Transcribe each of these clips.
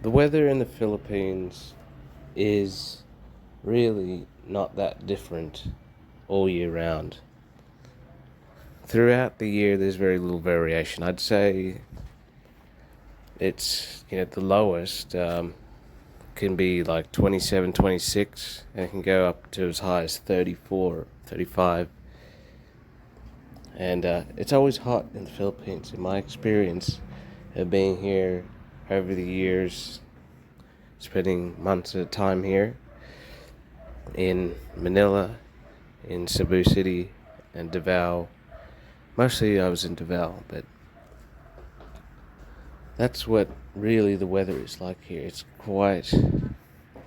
The weather in the Philippines is really not that different all year round. Throughout the year, there's very little variation. I'd say it's, the lowest can be like 27, 26, and it can go up to as high as 34, 35. And it's always hot in the Philippines. In my experience of being here over the years, spending months at a time here in Manila, in Cebu City, and Davao. Mostly I was in Davao, but that's what really the weather is like here. It's quite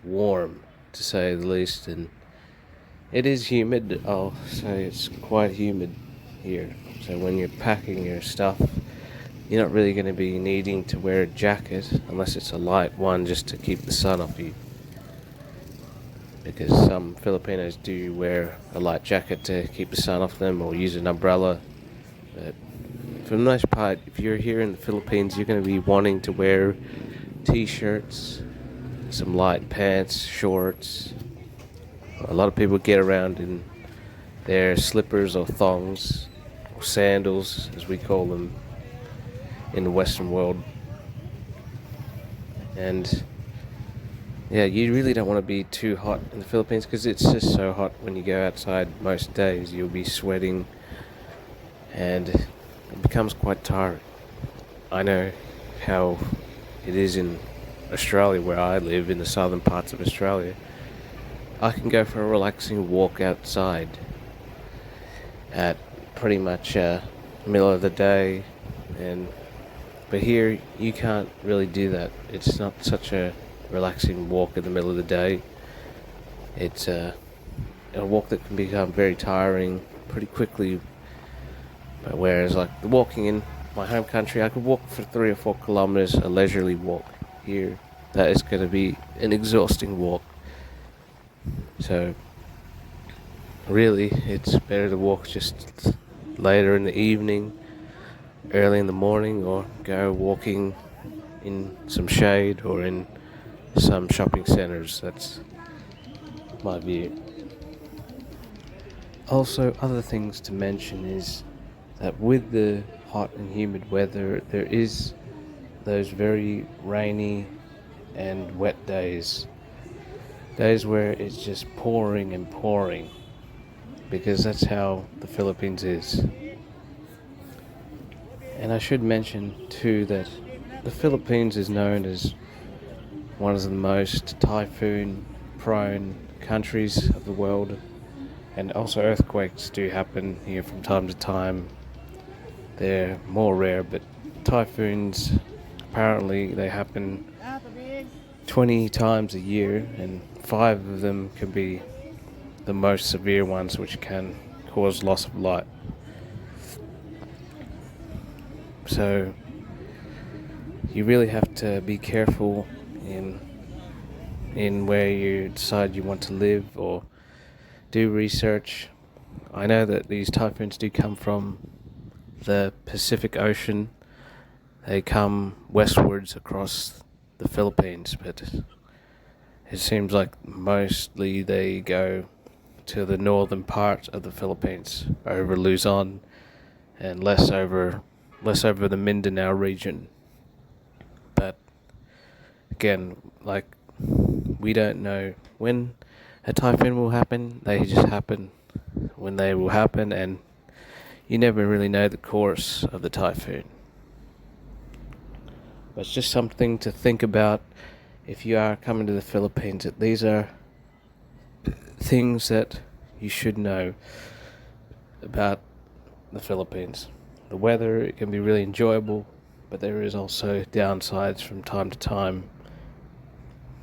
warm, to say the least, and it is humid. I'll say it's quite humid here. So when you're packing your stuff, you're not really going to be needing to wear a jacket unless it's a light one, just to keep the sun off you. Because some Filipinos do wear a light jacket to keep the sun off them, or use an umbrella. But for the most part, if you're here in the Philippines, you're going to be wanting to wear t-shirts, some light pants, shorts. A lot of people get around in their slippers or thongs, or sandals, as we call them in the Western world. And yeah, you really don't want to be too hot in the Philippines, because it's just so hot when you go outside most days. You'll be sweating, and it becomes quite tiring. I know how it is in Australia, where I live, in the southern parts of Australia. I can go for a relaxing walk outside at pretty much middle of the day, but here you can't really do that. It's not such a relaxing walk in the middle of the day. It's a walk that can become very tiring pretty quickly. But whereas like walking in my home country, I could walk for 3 or 4 kilometers, a leisurely walk. Here, that is going to be an exhausting walk. So really, it's better to walk just later in the evening, early in the morning, or go walking in some shade or in some shopping centers. That's my view. Also, other things to mention is that with the hot and humid weather, there is those very rainy and wet days where it's just pouring and pouring, because that's how the Philippines is. And I should mention too that the Philippines is known as one of the most typhoon prone countries of the world, and also earthquakes do happen here from time to time. They're more rare, but typhoons, apparently they happen 20 times a year, and 5 of them can be the most severe ones, which can cause loss of life. So you really have to be careful in where you decide you want to live, or do research. I know that these typhoons do come from the Pacific Ocean. They come westwards across the Philippines, but it seems like mostly they go to the northern part of the Philippines, over Luzon, and less over the Mindanao region. But again, like, we don't know when a typhoon will happen. They just happen when they will happen, and you never really know the course of the typhoon. But it's just something to think about if you are coming to the Philippines, that these are things that you should know about the Philippines. The weather, it can be really enjoyable, but there is also downsides from time to time.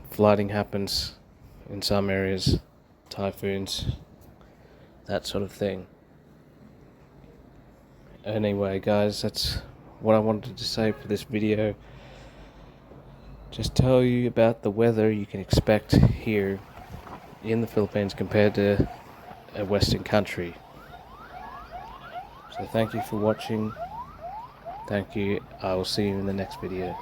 Flooding happens in some areas, typhoons, that sort of thing. Anyway, guys, that's what I wanted to say for this video. Just tell you about the weather you can expect here in the Philippines compared to a Western country. So thank you for watching. Thank you. I will see you in the next video.